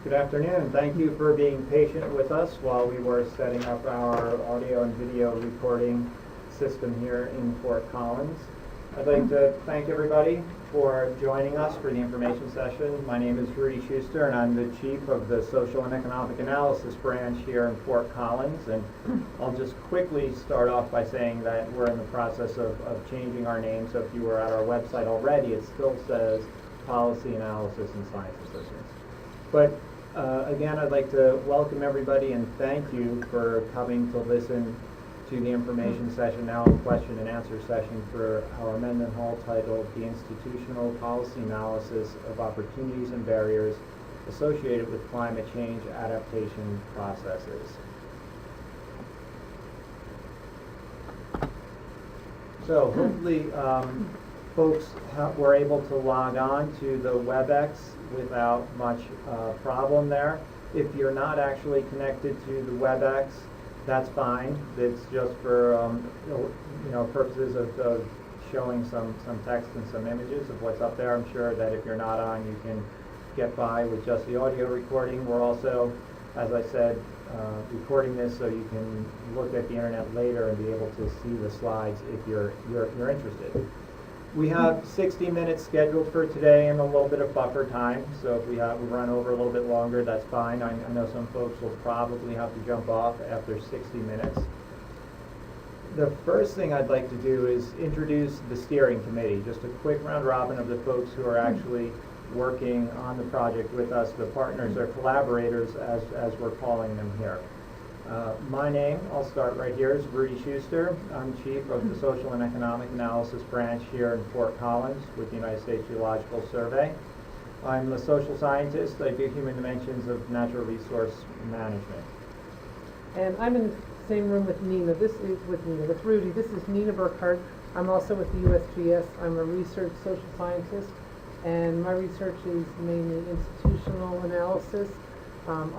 Good afternoon. Thank you for being patient with us while we were setting up our audio and video recording system here in Fort Collins. I'd like to thank everybody for joining us for the information session. My name is Rudy Schuster, and I'm the chief of the Social and Economic Analysis branch here in Fort Collins. And I'll just quickly start off by saying that we're in the process of changing our name. So if you were at our website already, it still says Policy Analysis and Science Assistance. But again, I'd like to welcome everybody and thank you for coming to listen to the information session, now a question and answer session for our Mendenhall titled The Institutional Policy Analysis of Opportunities and Barriers Associated with Climate Change Adaptation Processes. So hopefully folks were able to log on to the WebEx without much problem there. If you're not actually connected to the WebEx, that's fine. It's just for purposes of showing some text and some images of what's up there. I'm sure that if you're not on, you can get by with just the audio recording. We're also, as I said, recording this so you can look at the internet later and be able to see the slides if you're interested. We have 60 minutes scheduled for today and a little bit of buffer time, so if we run over a little bit longer, that's fine. I know some folks will probably have to jump off after 60 minutes. The first thing I'd like to do is introduce the steering committee, just a quick round robin of the folks who are actually working on the project with us, the partners or collaborators as we're calling them here. My name, I'll start right here, is Rudy Schuster. I'm chief of the Social and Economic Analysis branch here in Fort Collins with the United States Geological Survey. I'm a social scientist. I do human dimensions of natural resource management. And I'm in the same room with Nina. With Rudy. This is Nina Burkhardt. I'm also with the USGS. I'm a research social scientist, and my research is mainly institutional analysis.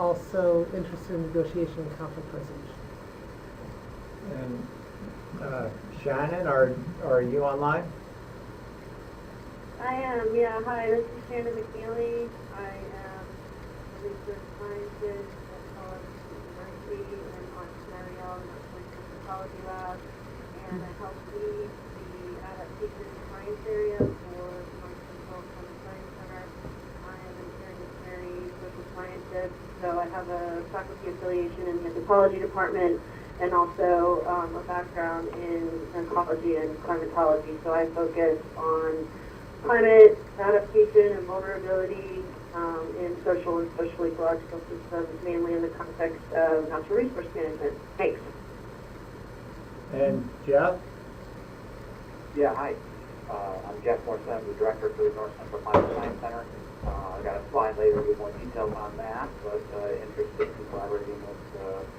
Also interested in negotiation and conflict resolution. And Shannon, are you online? I am, yeah. Hi, this is Shannon McNeely. I am a research scientist at College University in Ontario in the Research Ecology Lab, and I help lead the Adaptation Science area for the Mendenhall Science Center. I am an interdisciplinary social scientist, so I have a faculty affiliation in the anthropology department and also a background in ecology and climatology. So I focus on climate adaptation and vulnerability in social and social ecological systems, mainly in the context of natural resource management. Thanks. And Jeff? Yeah, hi. I'm Jeff Morrison. I'm the director for the North Central Climate Science Center. I've got a slide later with more details on that, but interested in collaborating with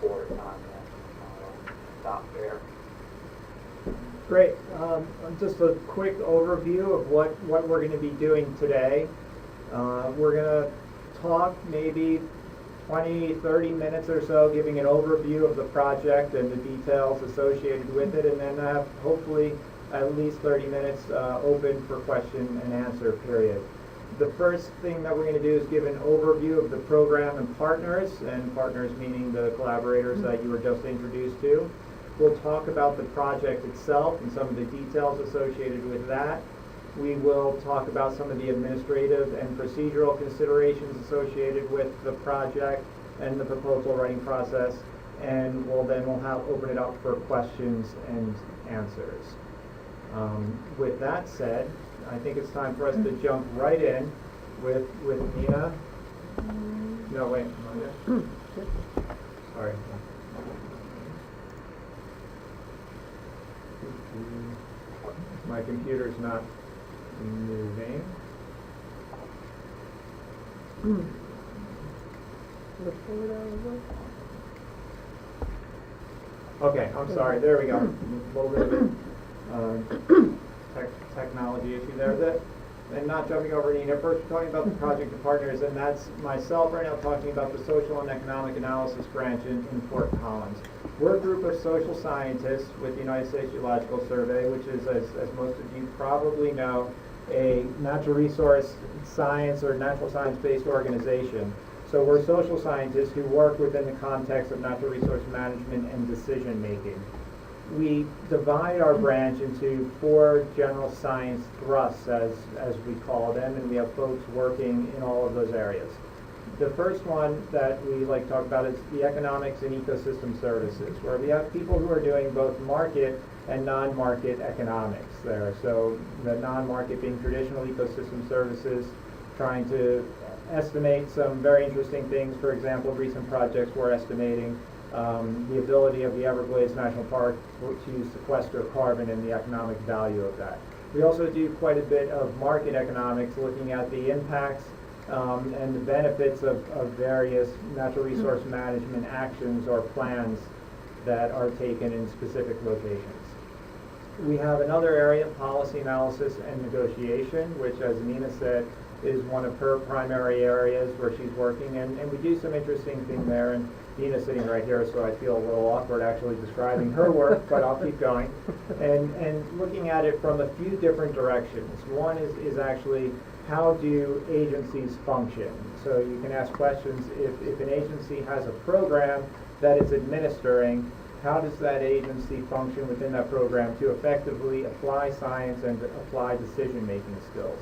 Fort on that. Stop there. Great. Just a quick overview of what we're going to be doing today. We're going to talk maybe 20, 30 minutes or so, giving an overview of the project and the details associated with it, and then have hopefully at least 30 minutes open for question and answer period. The first thing that we're going to do is give an overview of the program and partners meaning the collaborators that you were just introduced to. We'll talk about the project itself and some of the details associated with that. We will talk about some of the administrative and procedural considerations associated with the project and the proposal writing process, and we'll open it up for questions and answers. With that said, I think it's time for us to jump right in with Nina. No, wait. Sorry. My computer's not moving. Okay, I'm sorry. There we go. A little bit of technology issue there. And not jumping over Nina. First, we're talking about the project and partners, and that's myself right now talking about the Social and Economic Analysis branch in Fort Collins. We're a group of social scientists with the United States Geological Survey, which is, as most of you probably know, a natural resource science or natural science-based organization. So we're social scientists who work within the context of natural resource management and decision making. We divide our branch into 4 general science thrusts, as we call them, and we have folks working in all of those areas. The first one that we like to talk about is the economics and ecosystem services, where we have people who are doing both market and non-market economics there. So the non-market being traditional ecosystem services, trying to estimate some very interesting things. For example, recent projects we're estimating the ability of the Everglades National Park to sequester carbon and the economic value of that. We also do quite a bit of market economics, looking at the impacts and the benefits of various natural resource management actions or plans that are taken in specific locations. We have another area, policy analysis and negotiation, which, as Nina said, is one of her primary areas where she's working, and we do some interesting thing there. And Nina's sitting right here, so I feel a little awkward actually describing her work, but I'll keep going. And looking at it from a few different directions. One is actually, how do agencies function? So you can ask questions, if an agency has a program that it's administering, how does that agency function within that program to effectively apply science and apply decision-making skills?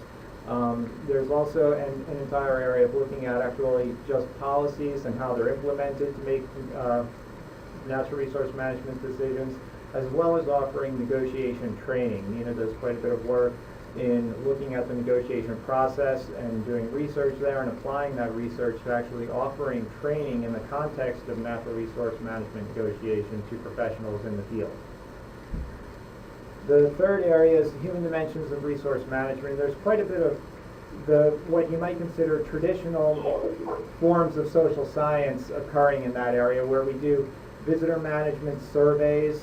There's also an entire area of looking at actually just policies and how they're implemented to make natural resource management decisions, as well as offering negotiation training. Nina does quite a bit of work in looking at the negotiation process and doing research there and applying that research to actually offering training in the context of natural resource management negotiation to professionals in the field. The third area is human dimensions of resource management. There's quite a bit of what you might consider traditional forms of social science occurring in that area, where we do visitor management surveys,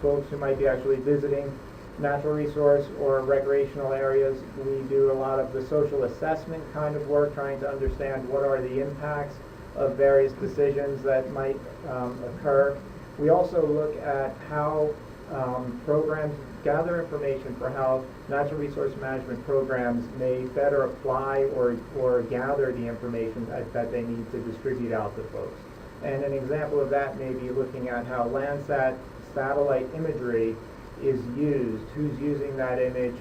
folks who might be actually visiting natural resource or recreational areas. We do a lot of the social assessment kind of work, trying to understand what are the impacts of various decisions that might occur. We also look at how programs gather information for how natural resource management programs may better apply or gather the information that they need to distribute out to folks. And an example of that may be looking at how Landsat satellite imagery is used, who's using that image,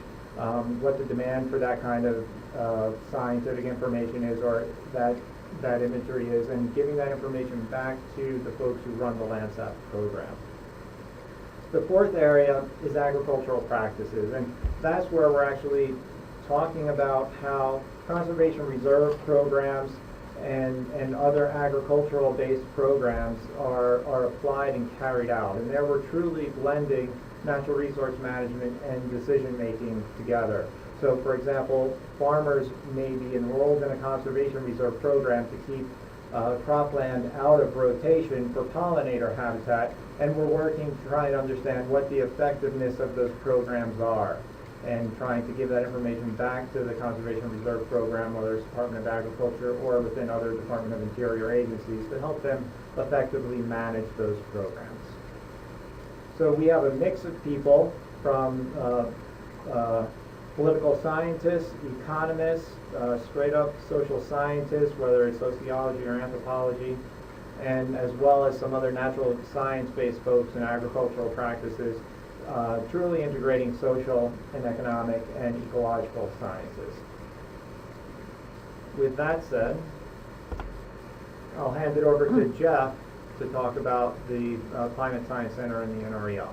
what the demand for that kind of scientific information is, or that imagery is, and giving that information back to the folks who run the Landsat program. The fourth area is agricultural practices, and that's where we're actually talking about how conservation reserve programs and other agricultural-based programs are applied and carried out. And there we're truly blending natural resource management and decision-making together. So, for example, farmers may be enrolled in a conservation reserve program to keep cropland out of rotation for pollinator habitat, and we're working to try and understand what the effectiveness of those programs are, and trying to give that information back to the Conservation Reserve Program, whether it's Department of Agriculture or within other Department of Interior agencies, to help them effectively manage those programs. So we have a mix of people from political scientists, economists, straight up social scientists, whether it's sociology or anthropology, and as well as some other natural science-based folks in agricultural practices, truly integrating social and economic and ecological sciences. With that said, I'll hand it over to Jeff to talk about the Climate Science Center and the NREL.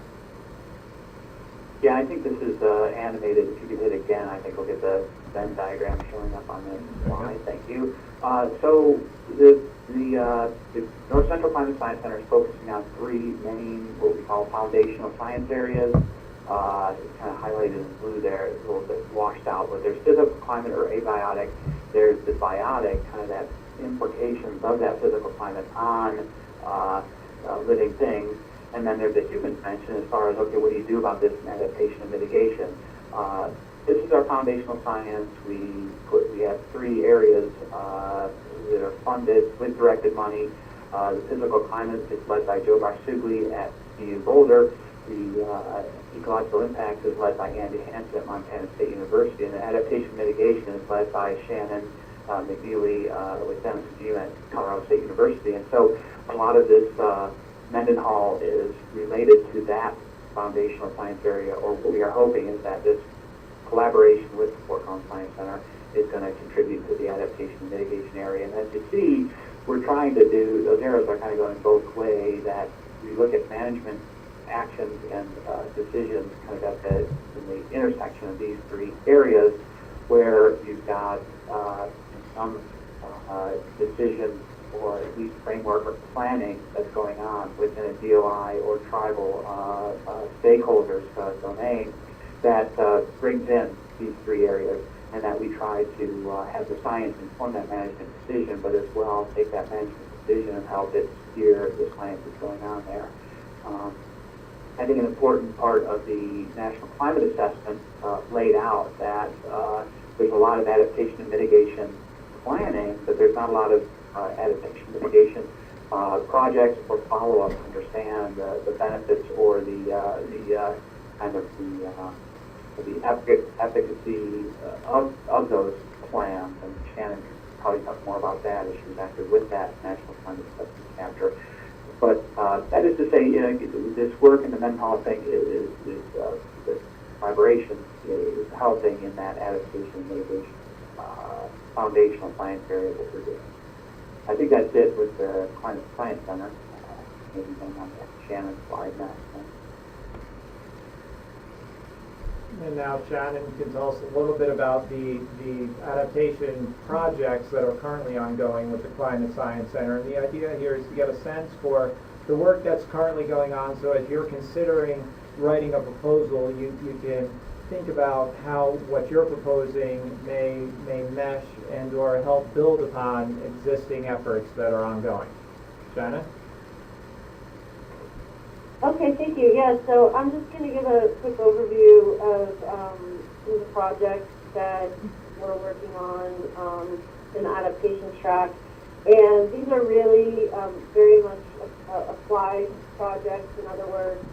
Yeah, I think this is animated. If you could hit again, I think we'll get the Venn diagram showing up on this slide. Thank you. So the North Central Climate Science Center is focusing on 3 main, what we call foundational science areas. It's kind of highlighted in blue there. It's a little bit washed out, but there's physical climate or abiotic. There's the biotic, kind of that implications of that physical climate on living things. And then there's the human dimension as far as, okay, what do you do about this in adaptation and mitigation? This is our foundational science. We have 3 areas that are funded with directed money. The physical climate is led by Joe Barsugli at CU Boulder. The ecological impact is led by Andy Hansen at Montana State University. And the adaptation mitigation is led by Shannon McNeely with Dennis and Gina at Colorado State University. And so a lot of this Mendenhall is related to that foundational science area, or what we are hoping is that this collaboration with the Fort Collins Science Center is going to contribute to the adaptation and mitigation area. And as you see, we're trying to do, those arrows are kind of going both ways, that we look at management actions and decisions kind of at in the intersection of these three areas, where you've got some decision or at least framework or planning that's going on within a DOI or tribal stakeholders domain that brings in these three areas, and that we try to have the science inform that management decision, but as well take that management decision and help it steer the science that's going on there. I think an important part of the National Climate Assessment laid out that there's a lot of adaptation and mitigation planning, but there's not a lot of adaptation mitigation projects or follow-up to understand the benefits or the kind of the efficacy of those plans. And Shannon can probably talk more about that as she was active with that National Climate Assessment chapter. But that is to say, you know, this work in the Mendenhall thing is the collaboration is helping in that adaptation mitigation foundational science area that we're doing. I think that's it with the Climate Science Center. Maybe going on to Shannon's slide next. And now Shannon can tell us a little bit about the adaptation projects that are currently ongoing with the Climate Science Center. And the idea here is to get a sense for the work that's currently going on, so if you're considering writing a proposal, you can think about how what you're proposing may mesh and or help build upon existing efforts that are ongoing. Shannon? Okay, thank you. Yeah, so I'm just going to give a quick overview of some of the projects that we're working on in the adaptation track. And these are really very much applied projects. In other words,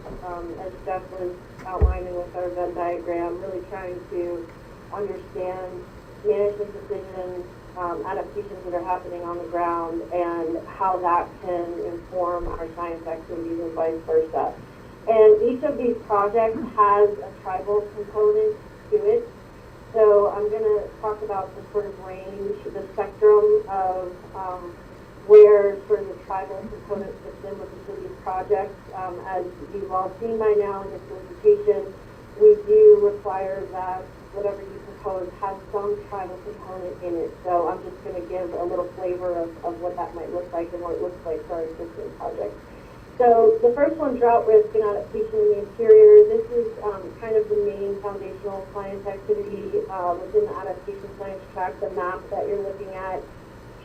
as Jeff was outlining with our Venn diagram, really trying to understand management decisions, adaptations that are happening on the ground, and how that can inform our science activities and vice versa. And each of these projects has a tribal component to it. So I'm going to talk about the sort of range, the spectrum of where sort of the tribal component fits in with each of these projects. As you've all seen by now in this presentation, we do require that whatever you propose has some tribal component in it. So I'm just going to give a little flavor of what that might look like and what it looks like for our existing project. So the first one, drought risk and adaptation in the interior. This is kind of the main foundational science activity within the adaptation science track. The map that you're looking at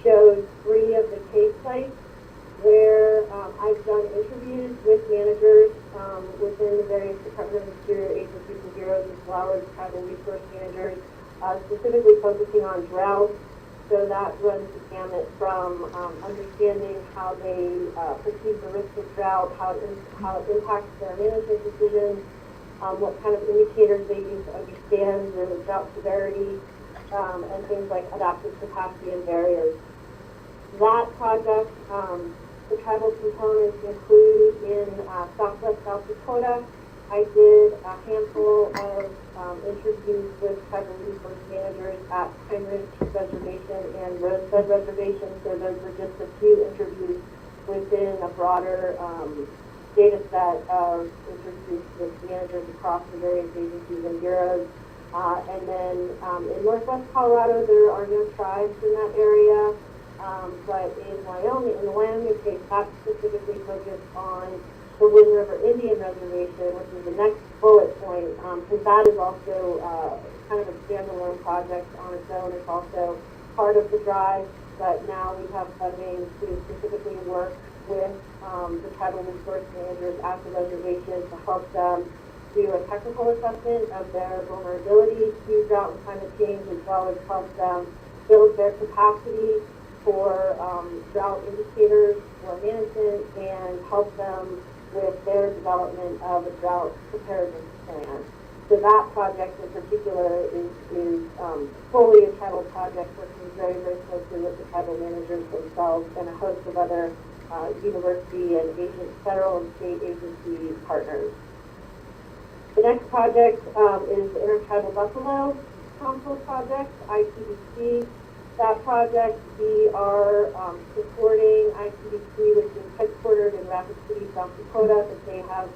shows 3 of the case sites where I've done interviews with managers within the various Department of Interior agencies and bureaus, as well as tribal resource managers, specifically focusing on drought. So that runs the gamut from understanding how they perceive the risk of drought, how it impacts their management decisions, what kind of indicators they use to understand the drought severity, and things like adaptive capacity and barriers. That project, the tribal components include in Southwest South Dakota. I did a handful of interviews with tribal resource managers at Pine Ridge Reservation and Rosebud Reservation, so those were just a few interviews within a broader data set of interviews with managers across the various agencies and bureaus. And then in Northwest Colorado, there are no tribes in that area, but in the Wyoming case, that's specifically focused on the Wind River Indian Reservation, which is the next bullet point, because that is also kind of a standalone project on its own. It's also part of the drive, but now we have funding to specifically work with the tribal resource managers at the reservation to help them do a technical assessment of their vulnerability to drought and climate change, as well as help them build their capacity for drought indicators for management, and help them with their development of a drought preparedness plan. So that project in particular is fully a tribal project, working very, very closely with the tribal managers themselves and a host of other university and federal and state agency partners. The next project is the Intertribal Buffalo Council Project, ITBC. That project, we are supporting ITBC, which is headquartered in Rapid City, South Dakota, but they have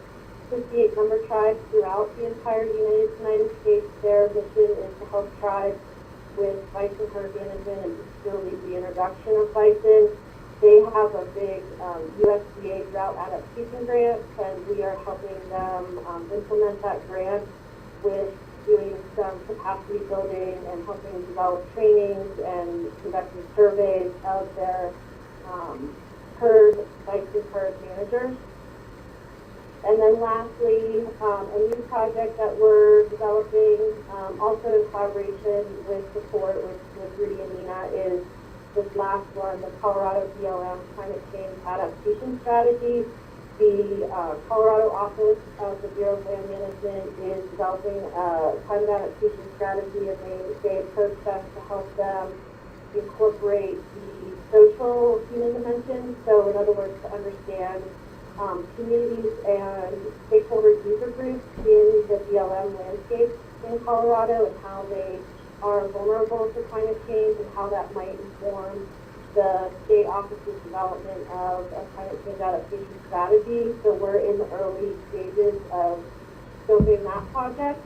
58 member tribes throughout the entire United States. Their mission is to help tribes with bison herd management and particularly the introduction of bison. They have a big USGS drought adaptation grant, and we are helping them implement that grant with doing some capacity building and helping develop trainings and conducting surveys of their bison herd managers. And then lastly, a new project that we're developing, also in collaboration with support with Rudy and Nina, is this last one, the Colorado BLM Climate Change Adaptation Strategy. The Colorado Office of the Bureau of Land Management is developing a climate adaptation strategy, and they approached us to help them incorporate the social human dimension. So in other words, to understand communities and stakeholder user groups in the BLM landscape in Colorado and how they are vulnerable to climate change and how that might inform the state office's development of a climate change adaptation strategy. So we're in the early stages of scoping that project.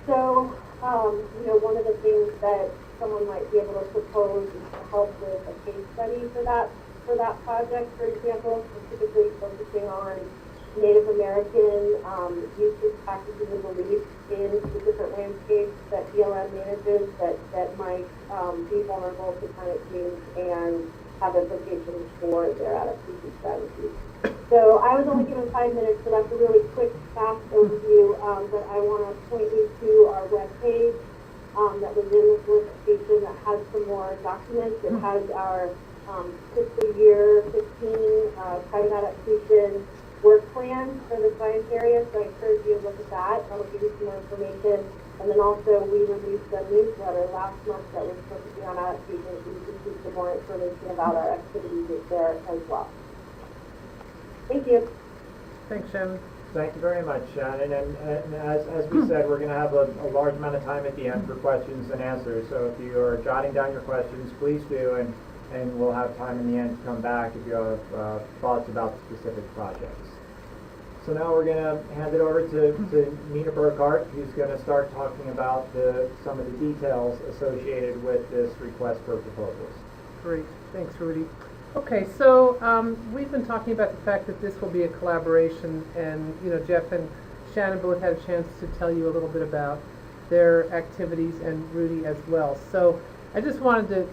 So, one of the things that someone might be able to propose is to help with a case study for that project, for example, specifically focusing on Native American uses, practices, and beliefs in the different landscapes that BLM manages that might be vulnerable to climate change and have implications for their adaptation strategies. So I was only given 5 minutes, so that's a really quick, fast overview, but I want to point you to our webpage that was in the solicitation that has some more documents. It has our fiscal year 15 climate adaptation work plan for the science area, so I encourage you to look at that. That'll give you some more information. And then also we released a newsletter last month that was focusing on adaptation, so you can see some more information about our activities there as well. Thank you. Thanks, Shannon. Thank you very much, Shannon. And as we said, we're going to have a large amount of time at the end for questions and answers. So if you are jotting down your questions, please do, and we'll have time in the end to come back if you have thoughts about specific projects. So now we're going to hand it over to Nina Burkhart, who's going to start talking about some of the details associated with this request for proposals. Great. Thanks, Rudy. Okay, so we've been talking about the fact that this will be a collaboration, and Jeff and Shannon both had a chance to tell you a little bit about their activities, and Rudy as well. So I just wanted to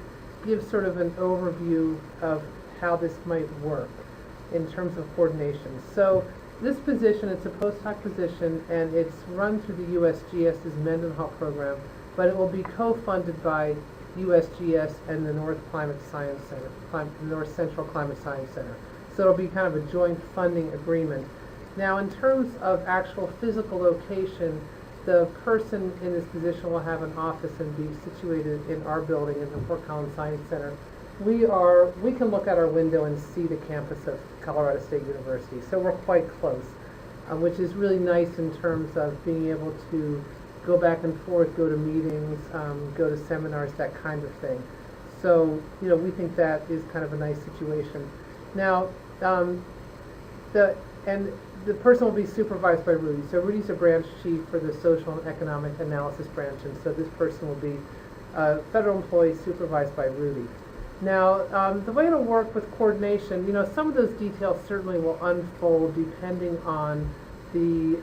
give sort of an overview of how this might work in terms of coordination. So this position, it's a postdoc position, and it's run through the USGS's Mendenhall program, but it will be co-funded by USGS and the North Climate Science Center, North Central Climate Science Center. So it'll be kind of a joint funding agreement. Now, in terms of actual physical location, the person in this position will have an office and be situated in our building in the Fort Collins Science Center. We can look out our window and see the campus of Colorado State University, so we're quite close, which is really nice in terms of being able to go back and forth, go to meetings, go to seminars, that kind of thing. So, we think that is kind of a nice situation. Now, the person will be supervised by Rudy. So Rudy's a branch chief for the social and economic analysis branch, and so this person will be a federal employee supervised by Rudy. Now, the way it'll work with coordination, some of those details certainly will unfold depending on the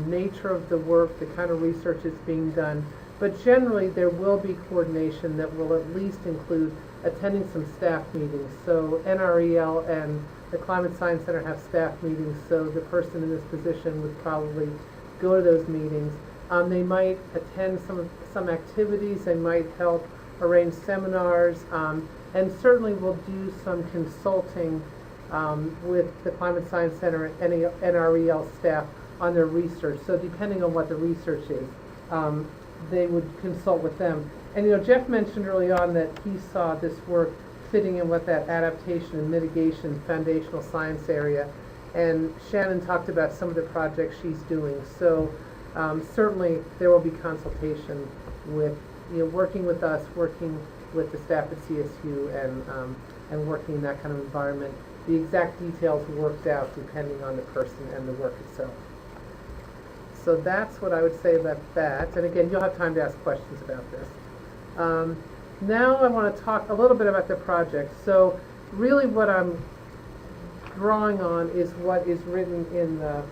nature of the work, the kind of research that's being done. But generally, there will be coordination that will at least include attending some staff meetings. So NREL and the Climate Science Center have staff meetings, so the person in this position would probably go to those meetings. They might attend some activities, they might help arrange seminars, and certainly will do some consulting with the Climate Science Center and NREL staff on their research. So depending on what the research is, they would consult with them. And Jeff mentioned early on that he saw this work fitting in with that adaptation and mitigation foundational science area. And Shannon talked about some of the projects she's doing. So certainly there will be consultation with, working with us, working with the staff at CSU, and working in that kind of environment. The exact details worked out depending on the person and the work itself. So that's what I would say about that. And again, you'll have time to ask questions about this. Now I want to talk a little bit about the project. So really what I'm drawing on is what is written in the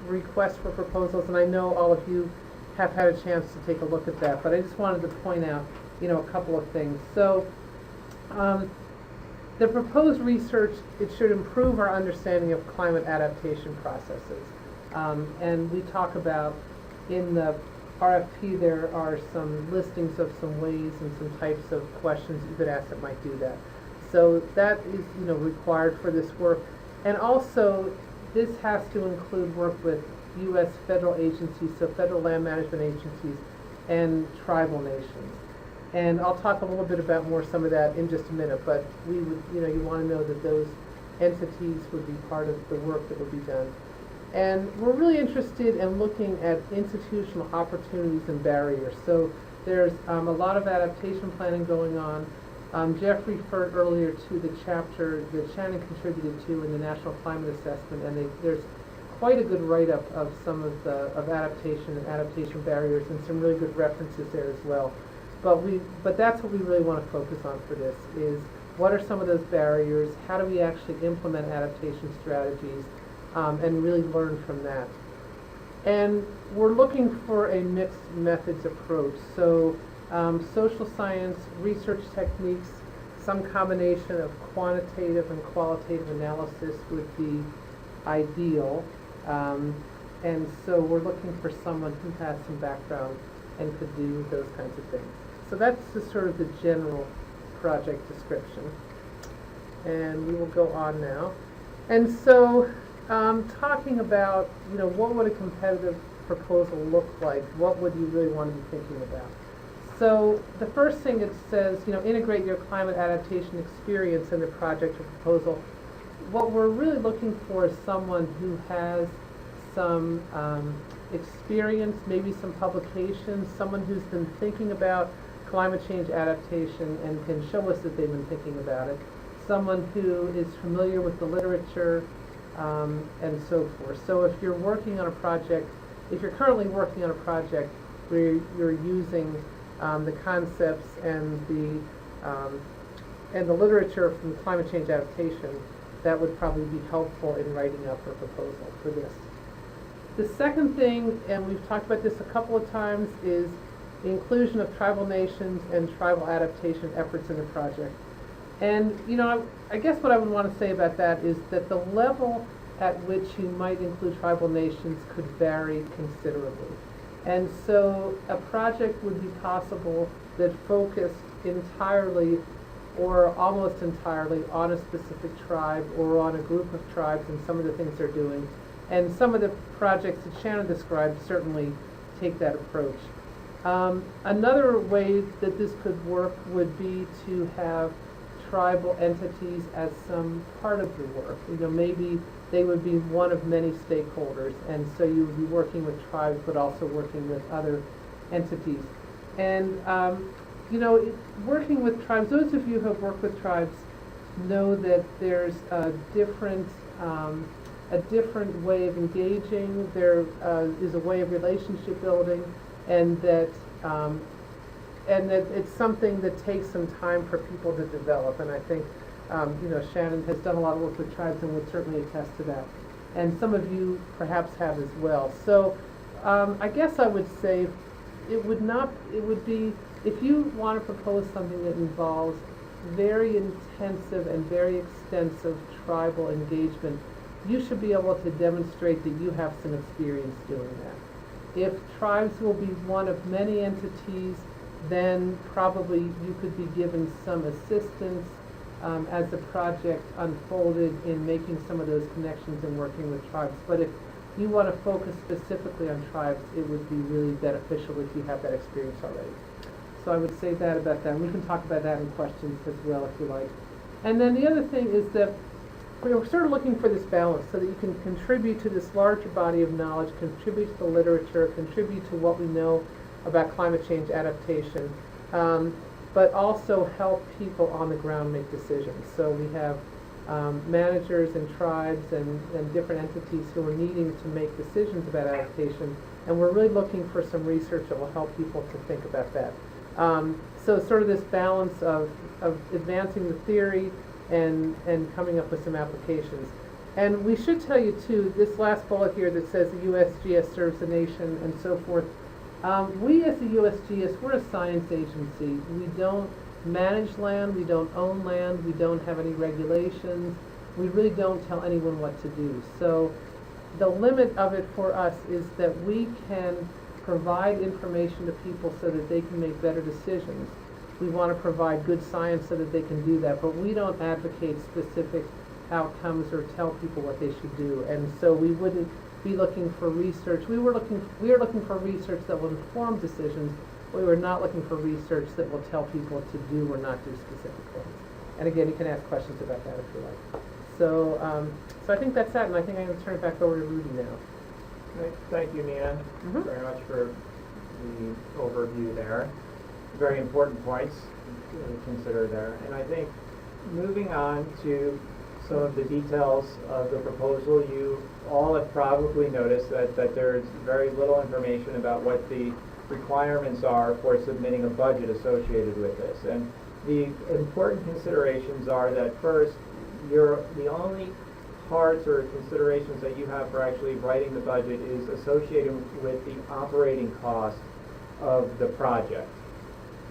request for proposals, and I know all of you have had a chance to take a look at that, but I just wanted to point out, a couple of things. So the proposed research, it should improve our understanding of climate adaptation processes. And we talk about in the RFP there are some listings of some ways and some types of questions you could ask that might do that. So that is required for this work. And also this has to include work with U.S. federal agencies, so federal land management agencies and tribal nations. And I'll talk a little bit about some of that in just a minute, but we would, you want to know that those entities would be part of the work that would be done. And we're really interested in looking at institutional opportunities and barriers. So there's a lot of adaptation planning going on. Jeff referred earlier to the chapter that Shannon contributed to in the National Climate Assessment, and there's quite a good write-up of some of adaptation and adaptation barriers, and some really good references there as well. But that's what we really want to focus on for this, is what are some of those barriers, how do we actually implement adaptation strategies, and really learn from that. And we're looking for a mixed methods approach. So social science, research techniques, some combination of quantitative and qualitative analysis would be ideal. And so we're looking for someone who has some background and could do those kinds of things. So that's just sort of the general project description. And we will go on now. And so talking about, what would a competitive proposal look like? What would you really want to be thinking about? So the first thing it says, integrate your climate adaptation experience in the project or proposal. What we're really looking for is someone who has some experience, maybe some publications, someone who's been thinking about climate change adaptation and can show us that they've been thinking about it, someone who is familiar with the literature, and so forth. So if you're working on a project, if you're currently working on a project where you're using the concepts and the literature from climate change adaptation, that would probably be helpful in writing up a proposal for this. The second thing, and we've talked about this a couple of times, is the inclusion of tribal nations and tribal adaptation efforts in the project. And, I guess what I would want to say about that is that the level at which you might include tribal nations could vary considerably. And so a project would be possible that focused entirely or almost entirely on a specific tribe or on a group of tribes and some of the things they're doing. And some of the projects that Shannon described certainly take that approach. Another way that this could work would be to have tribal entities as some part of your work. Maybe they would be one of many stakeholders, and so you would be working with tribes but also working with other entities. And working with tribes, those of you who have worked with tribes know that there's a different way of engaging. There is a way of relationship building, and that it's something that takes some time for people to develop. And I think Shannon has done a lot of work with tribes and would certainly attest to that. And some of you perhaps have as well. So I guess I would say it would be, if you want to propose something that involves very intensive and very extensive tribal engagement, you should be able to demonstrate that you have some experience doing that. If tribes will be one of many entities, then probably you could be given some assistance as the project unfolded in making some of those connections and working with tribes. But if you want to focus specifically on tribes, it would be really beneficial if you have that experience already. So I would say that about that. We can talk about that in questions as well if you like. And then the other thing is that we're sort of looking for this balance so that you can contribute to this larger body of knowledge, contribute to the literature, contribute to what we know about climate change adaptation, but also help people on the ground make decisions. So we have managers and tribes and different entities who are needing to make decisions about adaptation, and we're really looking for some research that will help people to think about that. So sort of this balance of advancing the theory and coming up with some applications. And we should tell you too, this last bullet here that says the USGS serves the nation and so forth, we as the USGS, we're a science agency. We don't manage land, we don't own land, we don't have any regulations, we really don't tell anyone what to do. So the limit of it for us is that we can provide information to people so that they can make better decisions. We want to provide good science so that they can do that, but we don't advocate specific outcomes or tell people what they should do. And so we wouldn't be looking for research. We are looking for research that will inform decisions. We were not looking for research that will tell people to do or not do specific things. And again, you can ask questions about that if you like. So, so I think that's that, and I think I'm going to turn it back over to Rudy now. Thank you, Nina, Mhm. very much for the overview there. Very important points to consider there. And I think moving on to some of the details of the proposal, you all have probably noticed that there's very little information about what the requirements are for submitting a budget associated with this. And the important considerations are that first, the only parts or considerations that you have for actually writing the budget is associated with the operating cost of the project.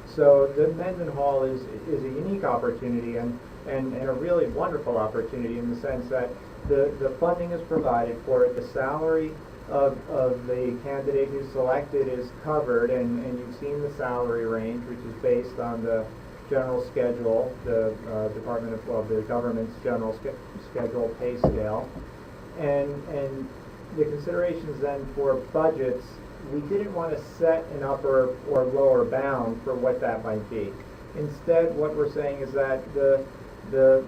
So the Mendenhall is a unique opportunity and a really wonderful opportunity in the sense that the funding is provided for it, the salary of the candidate who's selected is covered, and you've seen the salary range, which is based on the general schedule, the the government's general schedule pay scale, and the considerations then for budgets, we didn't want to set an upper or lower bound for what that might be. Instead, what we're saying is that the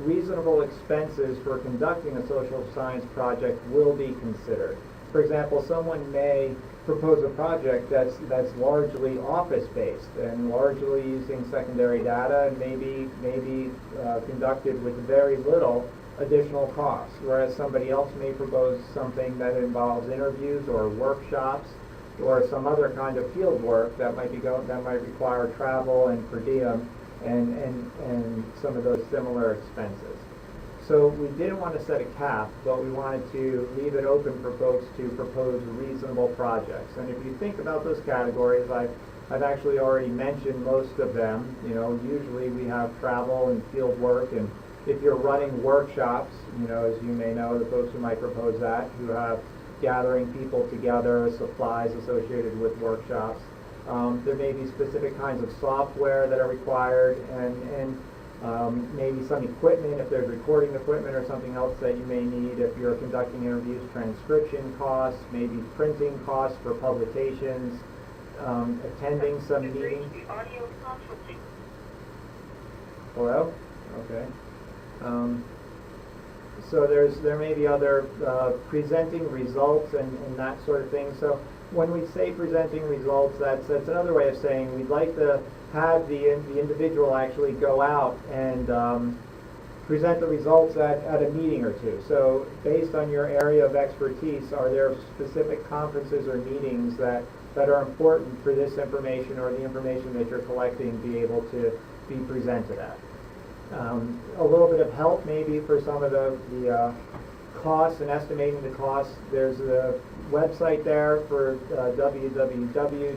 reasonable expenses for conducting a social science project will be considered. For example, someone may propose a project that's largely office-based and largely using secondary data and maybe conducted with very little additional costs, whereas somebody else may propose something that involves interviews or workshops or some other kind of field work that might require travel and per diem and some of those similar expenses. So we didn't want to set a cap, but we wanted to leave it open for folks to propose reasonable projects. And if you think about those categories, I've actually already mentioned most of them. You know, usually we have travel and field work, and if you're running workshops, you know, as you may know, the folks who might propose that, who have gathering people together, supplies associated with workshops. There may be specific kinds of software that are required, and maybe some equipment, if there's recording equipment or something else that you may need if you're conducting interviews, transcription costs, maybe printing costs for publications, attending some meetings. Hello? Okay. So there may be other presenting results and that sort of thing. So when we say presenting results, that's another way of saying we'd like to have the individual actually go out and present the results at a meeting or two. So based on your area of expertise, are there specific conferences or meetings that are important for this information or the information that you're collecting be able to be presented at? A little bit of help maybe for some of the costs and estimating the costs. There's a website there for www.gsa.gov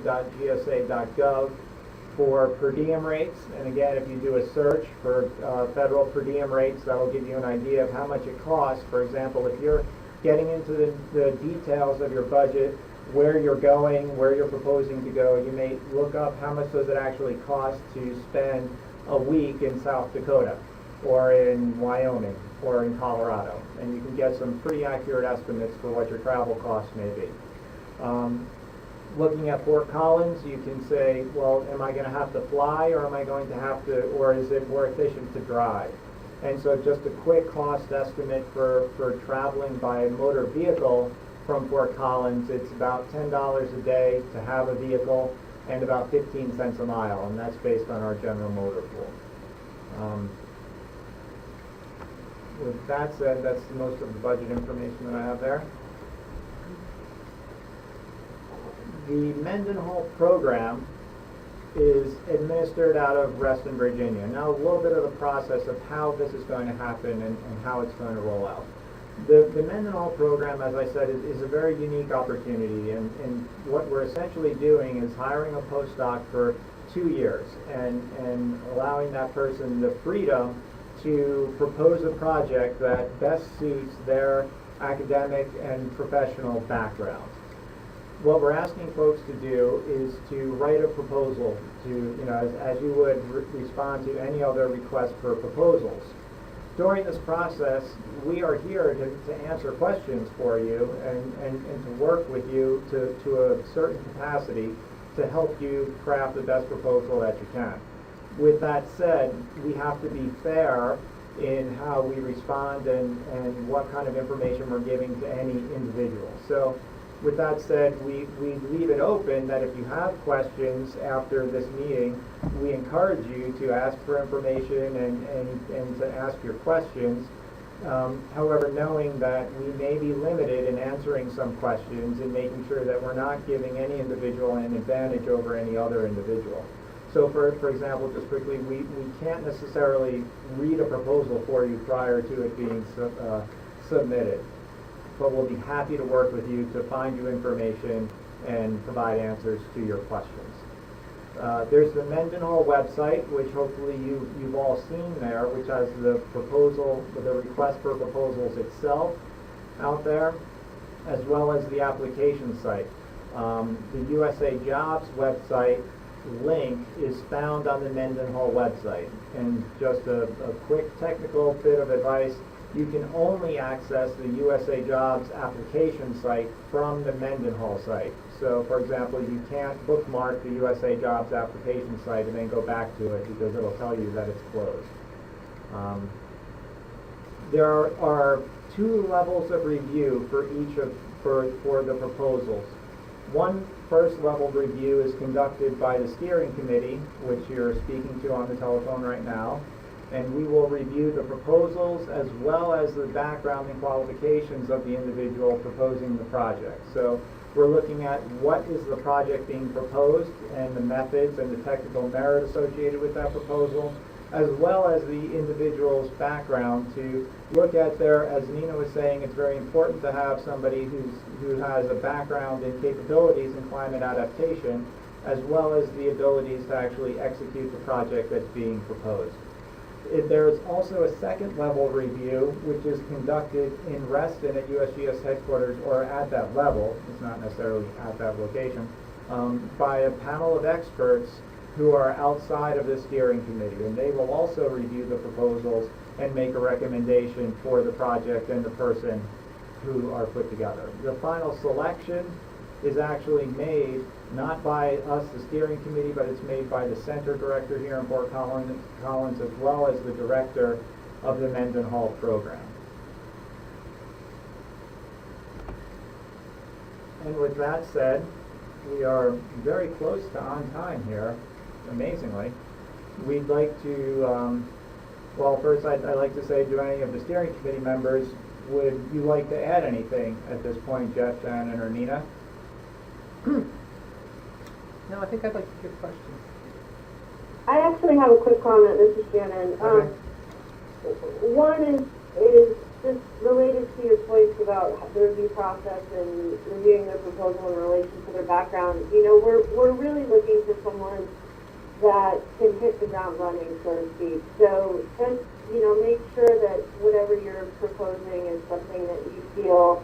for per diem rates. And again, if you do a search for federal per diem rates, that will give you an idea of how much it costs. For example, if you're getting into the details of your budget, where you're going, where you're proposing to go, you may look up how much does it actually cost to spend a week in South Dakota. or in Wyoming, or in Colorado. And you can get some pretty accurate estimates for what your travel costs may be. Looking at Fort Collins, you can say, well, am I going to have to fly, or am I going to have to, or is it more efficient to drive? And so just a quick cost estimate for traveling by motor vehicle from Fort Collins, it's about $10 a day to have a vehicle and about 15 cents a mile, and that's based on our general motor pool. With that said, that's most of the budget information that I have there. The Mendenhall program is administered out of Reston, Virginia. Now a little bit of the process of how this is going to happen and how it's going to roll out. The Mendenhall program, as I said, is a very unique opportunity, and what we're essentially doing is hiring a postdoc for 2 years and allowing that person the freedom to propose a project that best suits their academic and professional background. What we're asking folks to do is to write a proposal as you would respond to any other request for proposals. During this process, we are here to answer questions for you and to work with you to a certain capacity to help you craft the best proposal that you can. With that said, we have to be fair in how we respond and what kind of information we're giving to any individual. So with that said, we leave it open that if you have questions after this meeting, we encourage you to ask for information and to ask your questions. However, knowing that we may be limited in answering some questions and making sure that we're not giving any individual an advantage over any other individual. So for example, just quickly, we can't necessarily read a proposal for you prior to it being submitted. But we'll be happy to work with you to find you information and provide answers to your questions. There's the Mendenhall website, which hopefully you've all seen there, which has the proposal, the request for proposals itself out there, as well as the application site. The USA Jobs website link is found on the Mendenhall website. And just a quick technical bit of advice, you can only access the USA Jobs application site from the Mendenhall site. So, for example, you can't bookmark the USA Jobs application site and then go back to it because it'll tell you that it's closed. There are 2 levels of review for the proposals. One first level review is conducted by the steering committee, which you're speaking to on the telephone right now. And we will review the proposals as well as the background and qualifications of the individual proposing the project. So we're looking at what is the project being proposed and the methods and the technical merit associated with that proposal, as well as the individual's background to look at their, as Nina was saying, it's very important to have somebody who has a background in capabilities in climate adaptation, as well as the abilities to actually execute the project that's being proposed. There is also a second level review, which is conducted in Reston at USGS headquarters, or at that level, it's not necessarily at that location, by a panel of experts who are outside of the steering committee. And they will also review the proposals and make a recommendation for the project and the person who are put together. The final selection is actually made not by us, the steering committee, but it's made by the center director here in Fort Collins, as well as the director of the Mendenhall program. And with that said, we are very close to on time here, amazingly. We'd like to, well, first I'd like to say, do any of the steering committee members, would you like to add anything at this point, Jeff, Shannon, or Nina? No, I think I'd like to hear questions. I actually have a quick comment. This is Shannon. Okay. One is just related to your points about the review process and reviewing their proposal in relation to their background. You know, we're really looking for someone that can hit the ground running, so to speak. So just, you know, make sure that whatever you're proposing is something that you feel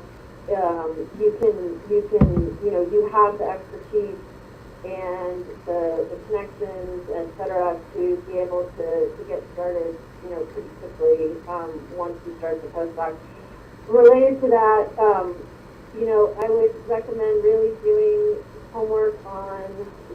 you have the expertise and the connections, et cetera, to be able to get started, you know, pretty quickly, once we start the postdoc. Related to that, I would recommend really doing homework on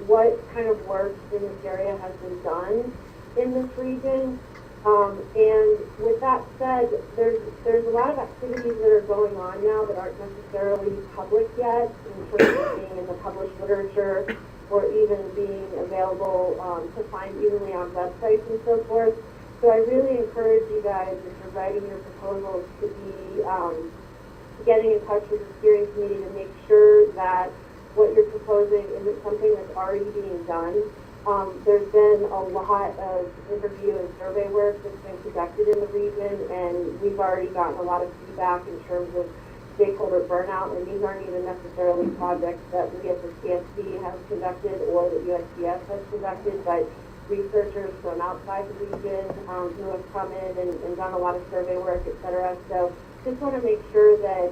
what kind of work in this area has been done in this region. And with that said, there's a lot of activities that are going on now that aren't necessarily public yet, in terms of being in the published literature or even being available to find easily on websites and so forth. So I really encourage you guys, if you're writing your proposals, to be getting in touch with the steering committee to make sure that what you're proposing isn't something that's already being done. There's been a lot of interview and survey work that's been conducted in the region, and we've already gotten a lot of feedback in terms of stakeholder burnout, and these aren't even necessarily projects that we at the CSC have conducted or that USGS has conducted, but researchers from outside the region who have come in and done a lot of survey work, et cetera. So just want to make sure that,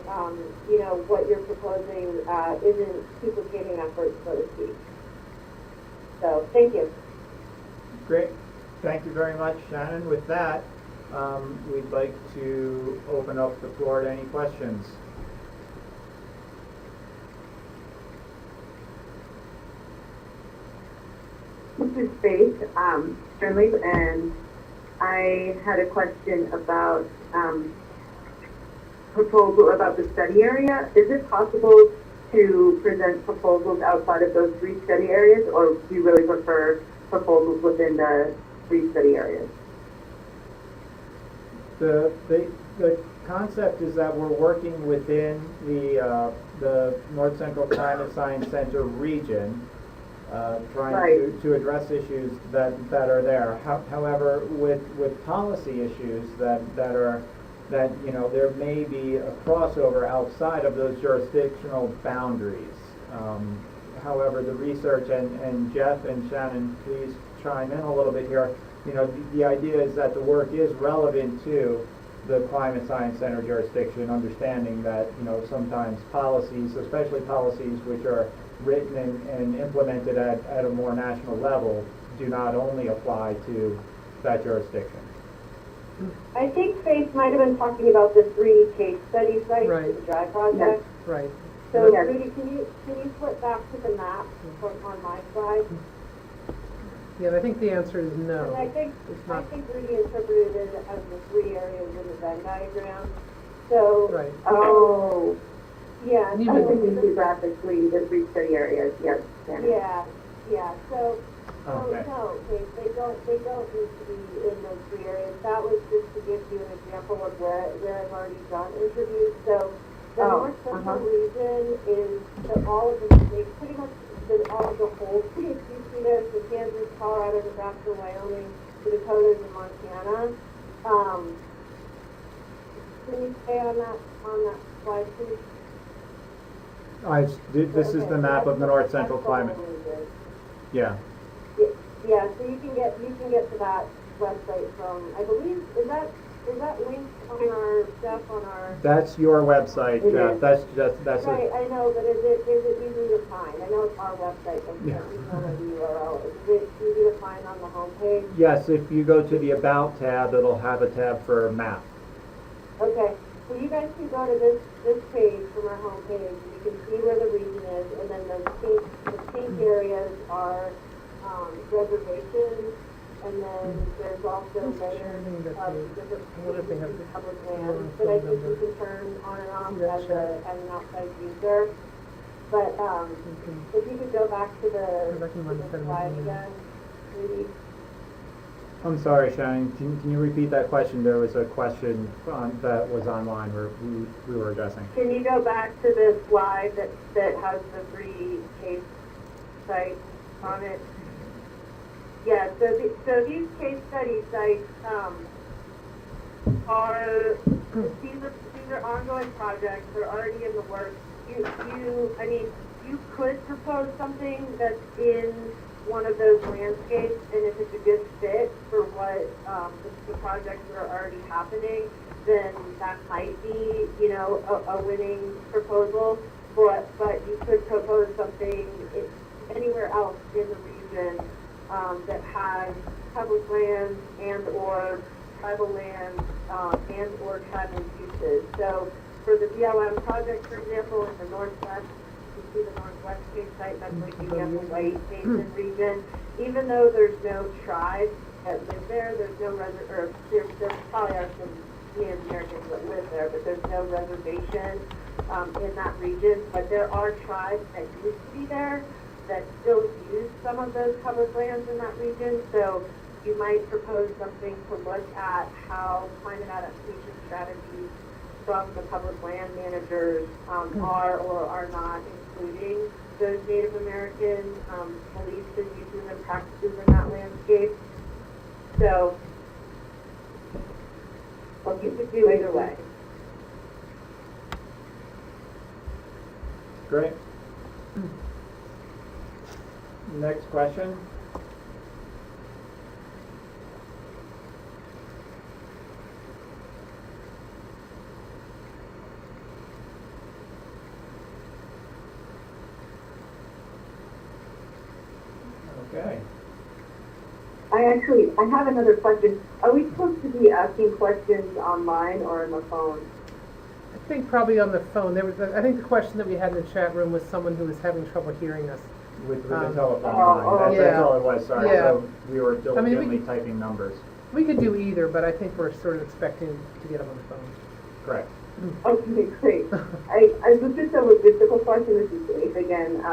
what you're proposing isn't duplicating efforts, so to speak. So, thank you. Great. Thank you very much, Shannon. With that, we'd like to open up the floor to any questions. This is Faith Sternley, and I had a question about proposal about the study area. Is it possible to present proposals outside of those 3 study areas, or do you really prefer proposals within the 3 study areas? The concept is that we're working within the North Central Climate Science Center region, trying Right. to address issues that are there. However, with policy issues that there may be a crossover outside of those jurisdictional boundaries. However, the research, and Jeff and Shannon, please chime in a little bit here. The idea is that the work is relevant to the Climate Science Center jurisdiction, understanding that, sometimes policies, especially policies which are written and implemented at a more national level, do not only apply to that jurisdiction. I think Faith might have been talking about the 3 case study sites for Right. the dry project. Right. So, Yes. Rudy, can you flip back to the map on my slide? Yeah, I think the answer is no. And I think Rudy interpreted it as the 3 areas in the Venn diagram. So, Right. Oh, yeah. And I even- so think geographically the 3 study areas, yes. Yeah. So Okay. no, they don't need to be in those 3 areas. That was just to give you an example of where I've already done interviews. So the North Central region is all of the states, pretty much all of the whole states. You see this, the Kansas, Colorado, Nebraska, Wyoming, the Dakotas, and Montana. Can you stay on that slide, please? This is the map of the North Central Climate. Yeah. Yeah, so you can get to that website from, I believe, is that linked on our stuff on our? That's your website, Jeff. That's Right, I know, but is it easy to find? I know it's our website, but Yeah. can't tell what the URL is. Is it easy to find on the homepage? Yes, if you go to the About tab, it'll have a tab for map. Okay, so you guys can go to this page from our homepage, and you can see where the region is, and then the pink areas are reservations, and then there's also layers of different public lands that I think you can turn on and off as an outside user. But if you could go back to the slide again, maybe. I'm sorry, Shannon. Can you repeat that question? There was a question that was online where we were addressing. Can you go back to the slide that has the 3 case sites on it? Yeah, so these case study sites are these are ongoing projects. They're already in the works. You could propose something that's in one of those landscapes, and if it's a good fit for what the projects that are already happening, then that might be, a winning proposal. But you could propose something anywhere else in the region that has public lands and or tribal lands, and or tribal uses. So for the BLM project, for example, in the northwest, you see the Northwest Cape site, that's like the White Basin region. Even though there's no tribe that live there, there's no or there probably are some Native Americans that live there, but there's no reservation in that region. But there are tribes that used to be there that still use some of those covered lands in that region. So you might propose something to look at how climate adaptation strategies from the public land managers are or are not including those Native American beliefs and uses and practices in that landscape. So, well, you could do either way. Great. Next question. Okay. I have another question. Are we supposed to be asking questions online or on the phone? I think probably on the phone. I think the question that we had in the chat room was someone who was having trouble hearing us. With the telephone oh, line. That's yeah. all it was, sorry. Yeah. So we were we diligently could- typing numbers. We could do either, but I think we're sort of expecting to get them on the phone. Correct. Okay, great. I was just a logistical question, this is Dave again,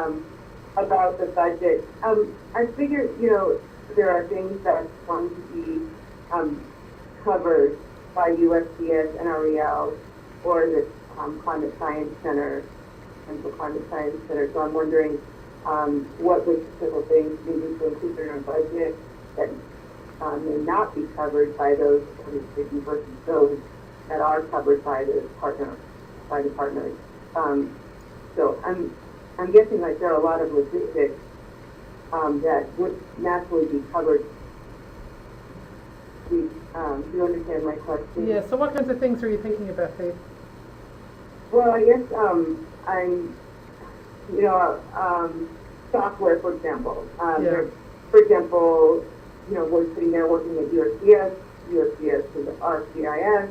about the budget. I figured, there are things that want to be covered by USGS, NREL, or the Climate Science Center, Central Climate Science Center. So I'm wondering what logistical things we need to include in our budget that may not be covered by those organizations versus those that are covered by the partners. So I'm guessing like there are a lot of logistics that would naturally be covered. Do you understand my question? Yeah, so what kinds of things are you thinking about, Faith? Well, I guess I'm, software, for example. For example, we're sitting there working at USGS is RGIS,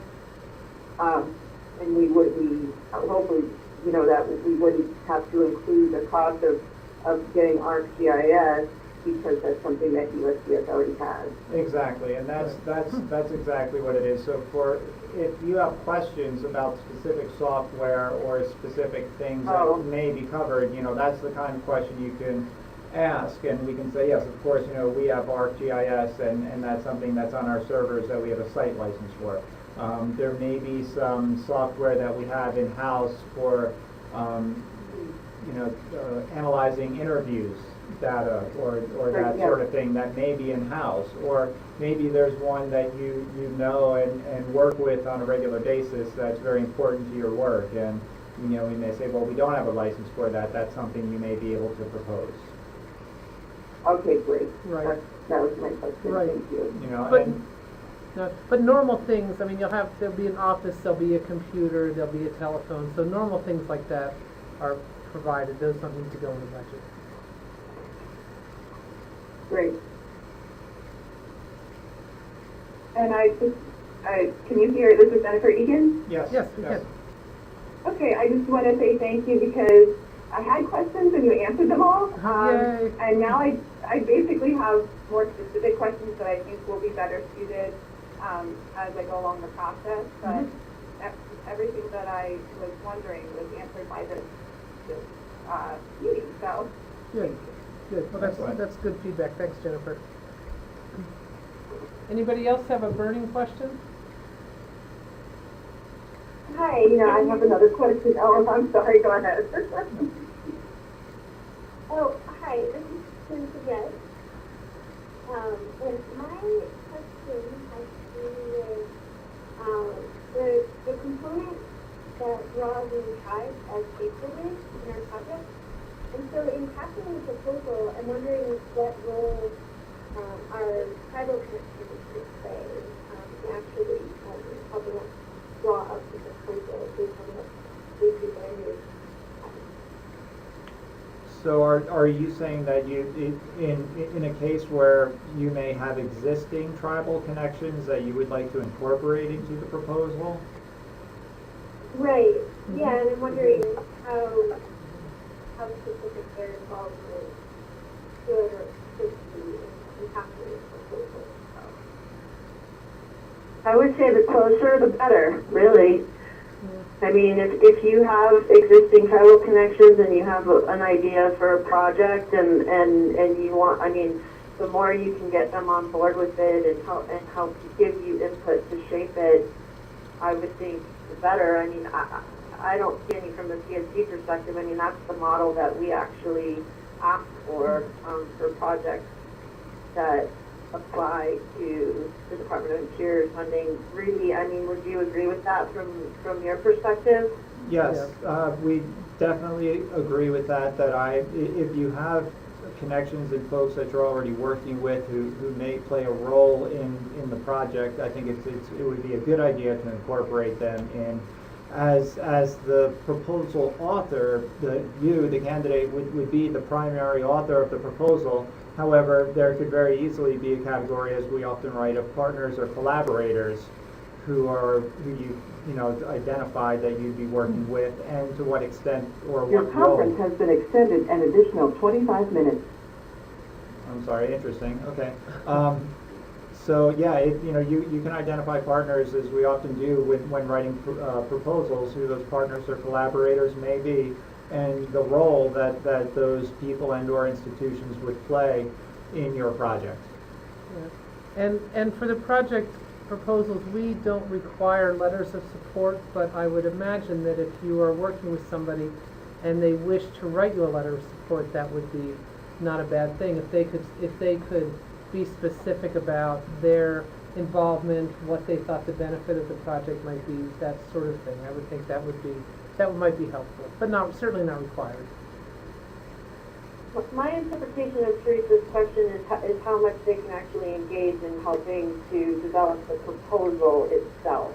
and we would be, hopefully, that we wouldn't have to include the cost of getting ArcGIS because that's something that USGS already has. Exactly, and that's exactly what it is. So if you have questions about specific software or specific things that may be covered, that's the kind of question you can ask, and we can say, yes, of course, we have ArcGIS, and that's something that's on our servers that we have a site license for. There may be some software that we have in-house for, analyzing interviews data or that sort of thing that may be in-house, or maybe there's one that you know and work with on a regular basis that's very important to your work, and we may say, well, we don't have a license for that. That's something you may be able to propose. Okay, great. Right. That was my question. Right. Thank you. But, no, but normal things, there'll be an office, there'll be a computer, there'll be a telephone, so normal things like that are provided. Those don't need to go in the budget. Great. And can you hear, this is Jennifer Egan? Yes. Yes, we can. Okay, I just want to say thank you because I had questions and you answered them all. Yay. And now I basically have more specific questions that I think will be better suited as I go along the process. But everything that I was wondering was answered by this meeting. So Good. Well, that's good feedback. Thanks, Jennifer. Anybody else have a burning question? hi, I have another question. Oh, I'm sorry. Go ahead. Oh, hi, this is Cynthia. And my question has to do with the component that draws in tribes as stakeholders in our project. And so in crafting the proposal, I'm wondering what role our tribal connections could play in actually helping us draw up the proposal based on what these people are doing. So are you saying that in a case where you may have existing tribal connections that you would like to incorporate into the proposal? Right, yeah, and I'm wondering how specific their involvement should or should be in happening in the proposal. I would say the closer the better, really. I mean, if you have existing tribal connections and you have an idea for a project and you want, I mean, the more you can get them on board with it and help give you input to shape it, I would think the better. I mean, I don't see any from the CSC perspective. I mean, that's the model that we actually ask for projects that apply to the Department of Interior funding. Really, I mean, would you agree with that from your perspective? Yes, we definitely agree with that, if you have connections and folks that you're already working with who may play a role in the project, I think it would be a good idea to incorporate them in. As the proposal author, the candidate would be the primary author of the proposal. However, there could very easily be a category, as we often write, of partners or collaborators who you know identified that you'd be working with, and to what extent or Your what role. conference has been extended an additional 25 minutes. I'm sorry, interesting. Okay. So yeah, you can identify partners, as we often do when writing proposals, who those partners or collaborators may be, and the role that those people and or institutions would play in your project. Yeah. And for the project proposals, we don't require letters of support, but I would imagine that if you are working with somebody and they wish to write you a letter of support, that would be not a bad thing. If they could be specific about their involvement, what they thought the benefit of the project might be, that sort of thing. I would think that might be helpful, but certainly not required. My interpretation of Teresa's question is how much they can actually engage in helping to develop the proposal itself.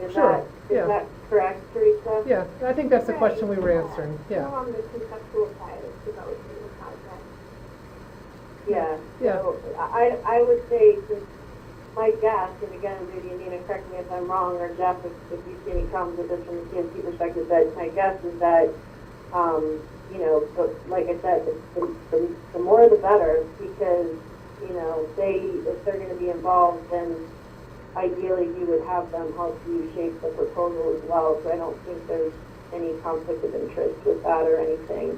Is that correct, Teresa? Yeah, I think that's the question we were answering. Yeah. More on the conceptual side of developing the project. Yeah. Yeah. So I would say, since my guess, and again, maybe Nina, correct me if I'm wrong, or Jeff, if you see any problems with this from the CNC perspective, but my guess is that, like I said, the more the better, because, if they're going to be involved, then ideally you would have them help you shape the proposal as well. So I don't think there's any conflict of interest with that or anything.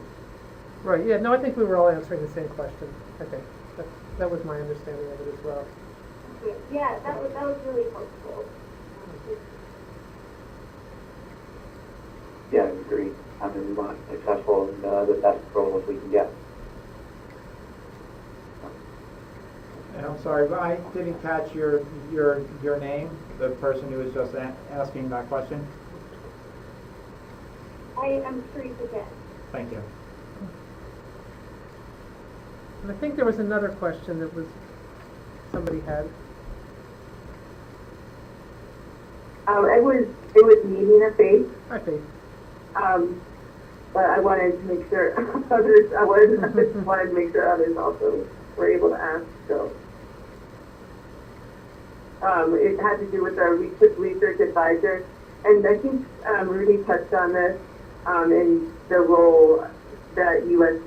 Right, yeah, no, I think we were all answering the same question. Okay, that was my understanding of it as well. Yeah, that was really helpful. Yeah, I agree. I mean, we want successful and the best proposals we can get. And I'm sorry, but I didn't catch your name, the person who was just asking that question. I am Teresa again. Thank you. And I think there was another question that somebody had. It was meeting a faith. Hi, Faith. But I wanted to make sure others, I wanted to make sure others also were able to ask, so. It had to do with our research advisor, and I think Rudy touched on this in the role that US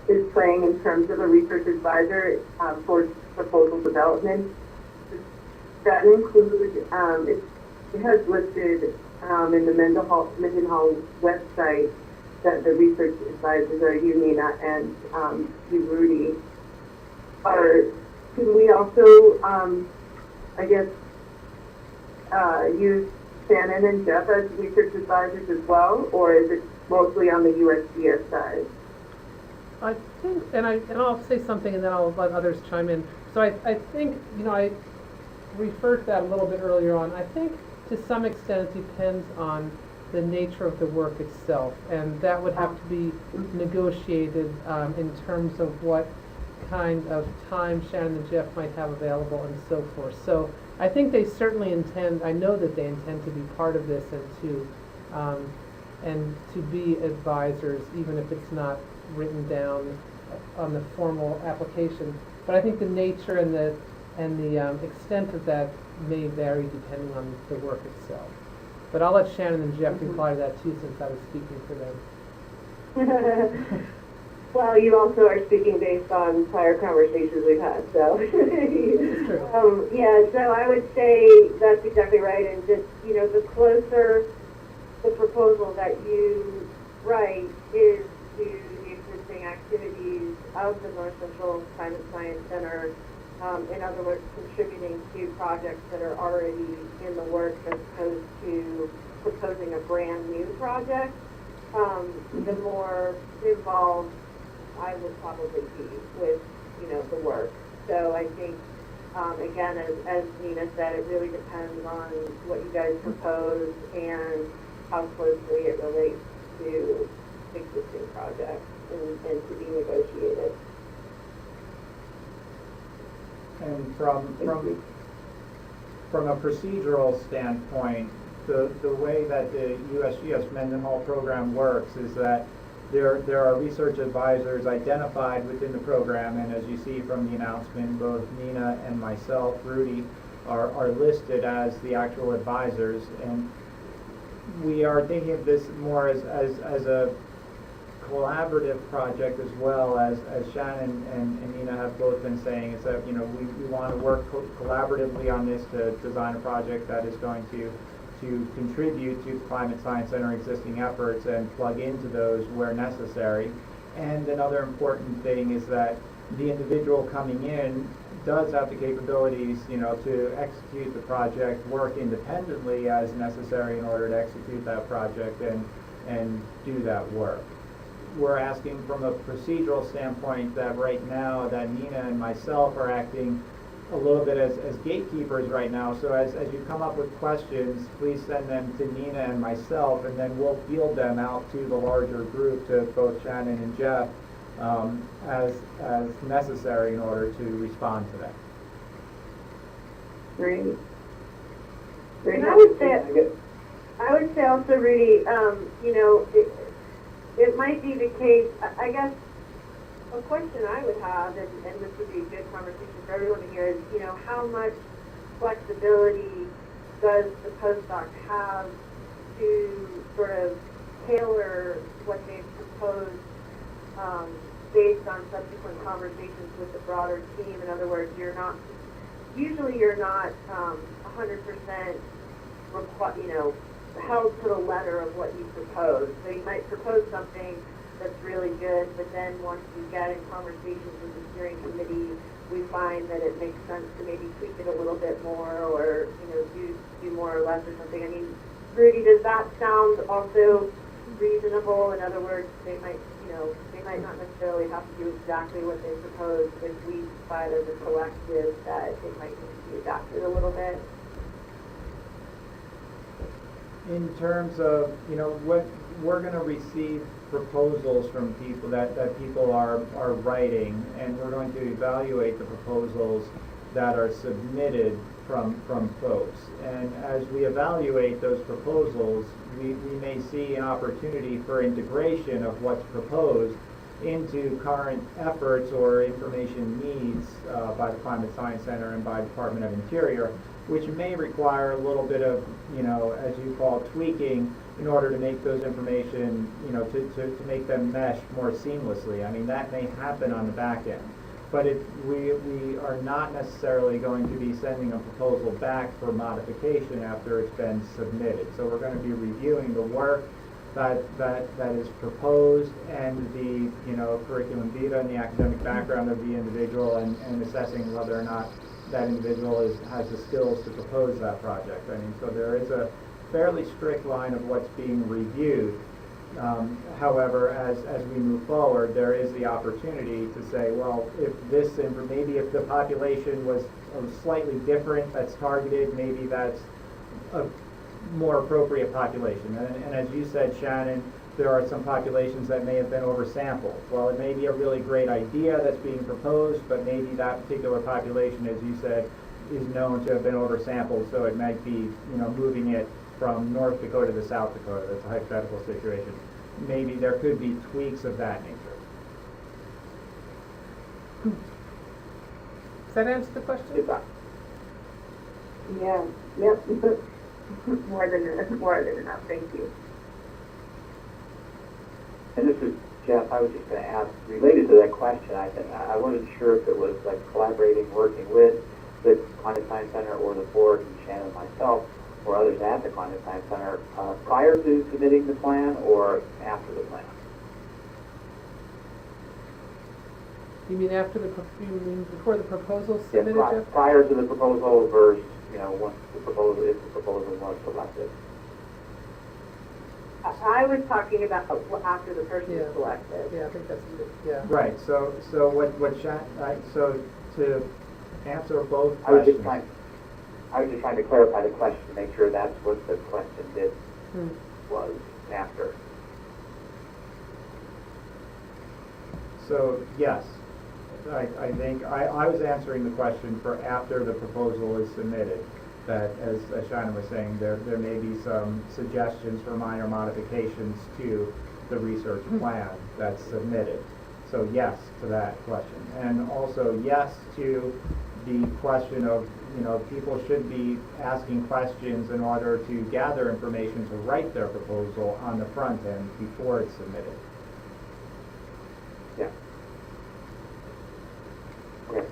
is playing in terms of a research advisor for proposal development. That includes, it has listed in the Mendenhall website that the research advisors are you, Nina, and you, Rudy. Can we also, use Shannon and Jeff as research advisors as well, or is it mostly on the USGS side? I think, and I'll say something and then I'll let others chime in. So I think, I referred to that a little bit earlier on. I think to some extent it depends on the nature of the work itself, and that would have to be negotiated in terms of what kind of time Shannon and Jeff might have available and so forth. So I think they certainly intend, I know that they intend to be part of this and to and to be advisors, even if it's not written down on the formal application. But I think the nature and the extent of that may vary depending on the work itself. But I'll let Shannon and Jeff reply to that too, since I was speaking for them. Well, you also are speaking based on prior conversations we've had, so. True. Yeah, so I would say that's exactly right, and just, the closer the proposal that you write is to the existing activities of the North Central Climate Science Center, in other words, contributing to projects that are already in the works as opposed to proposing a brand new project, the more involved I would probably be with, the work. So I think, again, as Nina said, it really depends on what you guys propose and how closely it relates to existing projects and to be negotiated. And from a procedural standpoint, the way that the USGS Mendenhall program works is that there are research advisors identified within the program, and as you see from the announcement, both Nina and myself, Rudy, are listed as the actual advisors, and we are thinking of this more as a collaborative project, as well as Shannon and Nina have both been saying. Is that we want to work collaboratively on this to design a project that is going to contribute to the Climate Science Center existing efforts and plug into those where necessary. And another important thing is that the individual coming in does have the capabilities, to execute the project, work independently as necessary in order to execute that project and do that work. We're asking from a procedural standpoint that right now that Nina and myself are acting a little bit as gatekeepers right now. So as you come up with questions, please send them to Nina and myself, and then we'll field them out to the larger group, to both Shannon and Jeff, as necessary in order to respond to that. Great. And I would say also, Rudy, it might be the case, I guess, a question I would have, and this would be a good conversation for everyone to hear, is, how much flexibility does the postdoc have to sort of tailor what they've proposed based on subsequent conversations with the broader team? In other words, you're not 100% held to the letter of what you propose. So you might propose something that's really good, but then once you get in conversations with the steering committee, we find that it makes sense to maybe tweak it a little bit more, or do more or less or something. I mean, Rudy, does that sound also reasonable? In other words, they might not necessarily have to do exactly what they propose if we decide as a collective that it might need to be adapted a little bit. In terms of, what we're going to receive proposals from people that people are writing, and we're going to evaluate the proposals that are submitted from folks. And as we evaluate those proposals, we may see an opportunity for integration of what's proposed into current efforts or information needs by the Climate Science Center and by Department of Interior, which may require a little bit of, as you call, tweaking in order to make those information, to make them mesh more seamlessly. I mean, that may happen on the back end. But we are not necessarily going to be sending a proposal back for modification after it's been submitted. So we're going to be reviewing the work that is proposed and the curriculum vitae and the academic background of the individual, and assessing whether or not that individual has the skills to propose that project. I mean, so there is a fairly strict line of what's being reviewed. However, as we move forward, there is the opportunity to say, well, maybe if the population was slightly different that's targeted, maybe that's a more appropriate population. And as you said, Shannon, there are some populations that may have been oversampled. Well, it may be a really great idea that's being proposed, but maybe that particular population, as you said, is known to have been oversampled, so it might be, moving it from North Dakota to South Dakota. That's a hypothetical situation. Maybe there could be tweaks of that nature. Does that answer the question? Yeah, yep, more than enough, thank you. And this is Jeff. I was just going to ask, related to that question, I wasn't sure if it was like collaborating, working with the Climate Science Center or the board and Shannon and myself or others at the Climate Science Center prior to submitting the plan or after the plan. You mean you mean before the proposal's Yeah, submitted, Jeff? prior to the proposal versus, once the proposal, if the proposal was selected. I was talking about after the person is selected. Yeah, I think that's good, yeah. Right, so so to answer both I was just questions. trying to clarify the question to make sure that's what the question Hmm. was after. So, yes, I think, I was answering the question for after the proposal is submitted, that as Shannon was saying, there may be some suggestions for minor modifications to the research plan that's submitted. So yes to that question. And also yes to the question of, people should be asking questions in order to gather information to write their proposal on the front end before it's submitted. Yeah. Okay.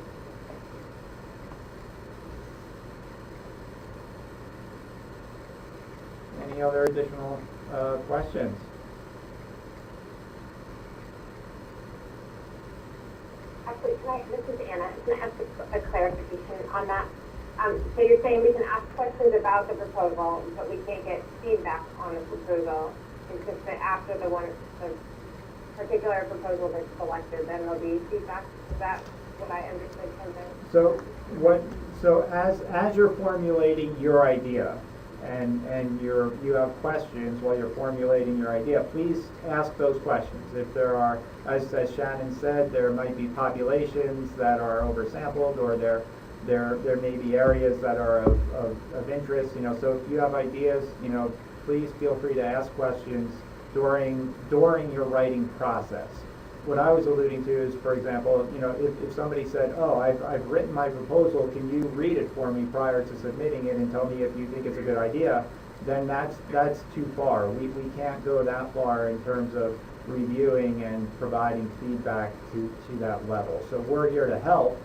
Any other additional questions? Actually, this is Anna, can I ask a clarification on that? So you're saying we can ask questions about the proposal, but we can't get feedback on the proposal. It's just that after the particular proposal that's selected, then there'll be feedback. Is that what I understood from this? So as you're formulating your idea, and you have questions while you're formulating your idea, please ask those questions. If there are, as Shannon said, there might be populations that are oversampled, or there may be areas that are of interest, so if you have ideas, please feel free to ask questions during your writing process. What I was alluding to is, for example, if somebody said, oh, I've written my proposal, can you read it for me prior to submitting it and tell me if you think it's a good idea, then that's too far. We can't go that far in terms of reviewing and providing feedback to that level. So we're here to help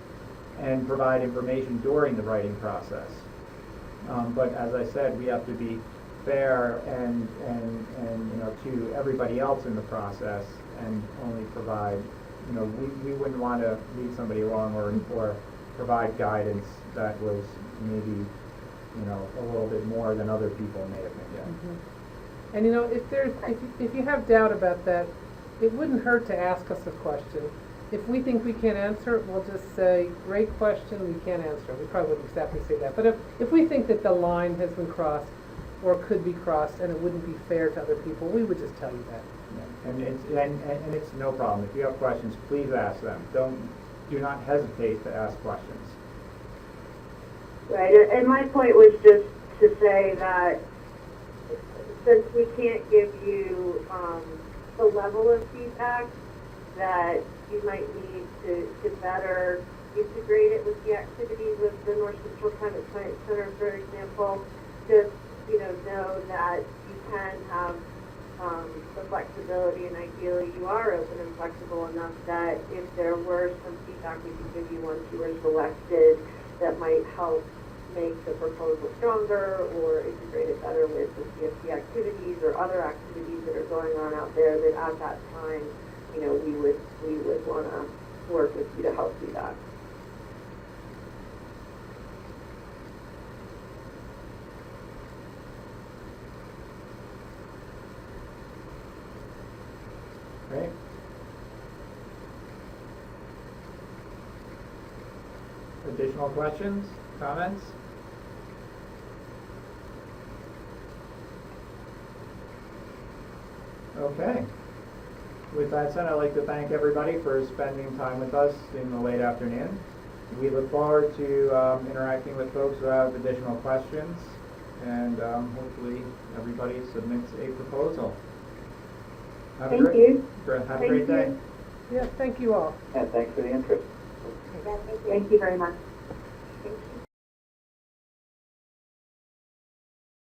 and provide information during the writing process. But as I said, we have to be fair and to everybody else in the process, and only provide, we wouldn't want to lead somebody along or provide guidance that was maybe, a little bit more than other people may have been getting. Mm-hmm. And if you have doubt about that, it wouldn't hurt to ask us a question. If we think we can't answer it, we'll just say, great question, we can't answer it. We probably wouldn't exactly say that. But if we think that the line has been crossed or could be crossed and it wouldn't be fair to other people, we would just tell you that. Yeah. And it's no problem. If you have questions, please ask them. Do not hesitate to ask questions. Right, and my point was just to say that since we can't give you the level of feedback, that you might need to better integrate it with the activities of the North Central Climate Science Center, for example. Just, know that you can have the flexibility, and ideally you are open and flexible enough that if there were some feedback we could give you once you were selected that might help make the proposal stronger or integrate it better with the CSC activities or other activities that are going on out there, that at that time, we would want to work with you to help do that. Right? Additional questions, comments? Okay. With that said, I'd like to thank everybody for spending time with us in the late afternoon. We look forward to interacting with folks who have additional questions. and hopefully everybody submits a proposal. Have a Thank you. Have a great day. Yeah, thank you all. And thanks for the interest. Yeah, thank you. Thank you very much.